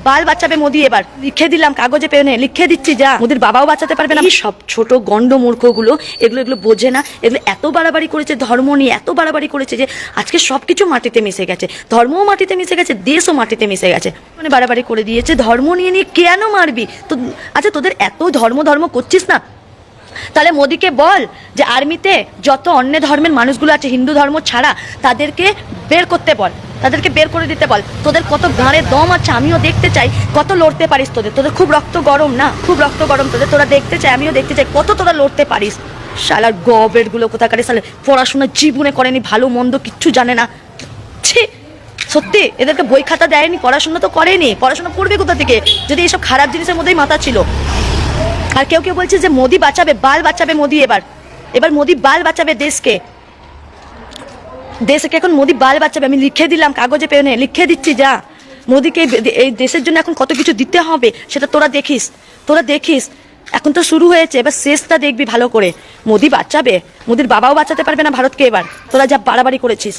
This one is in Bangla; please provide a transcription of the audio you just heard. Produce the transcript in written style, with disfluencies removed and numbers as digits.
বাল বাঁচাবে মোদি, এবার লিখে দিলাম কাগজে পেনে লিখে দিচ্ছি, যা মোদির বাবাও বাঁচাতে পারবে না। সব ছোট গন্ড মূর্খগুলো এগুলো বোঝে না, এগুলো এত বাড়াবাড়ি করেছে ধর্ম নিয়ে, এত বাড়াবাড়ি করেছে যে আজকে সবকিছু মাটিতে মিশে গেছে, ধর্মও মাটিতে মিশে গেছে, দেশও মাটিতে মিশে গেছে, মানে বাড়াবাড়ি করে দিয়েছে। ধর্ম নিয়ে কেন মারবি তো? আচ্ছা তোদের এত ধর্ম করছিস না, তাহলে মোদিকে বল যে আর্মিতে যত অন্য ধর্মের মানুষগুলো আছে হিন্দু ধর্ম ছাড়া তাদেরকে বের করতে বল, তাদেরকে বের করে দিতে বল। তোদের কত গাঁড়ে দম আছে আমিও দেখতে চাই, কত লড়তে পারিস। তোদের খুব রক্ত গরম না, খুব রক্ত গরম তোদের, তোরা দেখতে চাই, আমিও দেখতে চাই কত তোরা লড়তে পারিস। শালার গবেটগুলো কোথাকারে, শালা পড়াশোনা জীবনে করেনি, ভালো মন্দ কিচ্ছু জানে না। ছি, সত্যি এদেরকে বই খাতা দেয়নি, পড়াশোনা তো করেনি, পড়াশোনা করবে কোথা থেকে যদি এইসব খারাপ জিনিসের মধ্যেই মাথা ছিল। আর কেউ বলছে যে মোদি বাঁচাবে, বাল বাঁচাবে মোদি, এবার মোদি বাল বাঁচাবে দেশকে এখন মোদি বাল বাঁচাবে। আমি লিখে দিলাম কাগজে পেনে লিখে দিচ্ছি, যা মোদিকে এই দেশের জন্য এখন কত কিছু দিতে হবে সেটা তোরা দেখিস। এখন তো শুরু হয়েছে, এবার শেষটা দেখবি ভালো করে। মোদি বাঁচাবে, মোদির বাবাও বাঁচাতে পারবে না ভারতকে, এবার তোরা যা বাড়াবাড়ি করেছিস।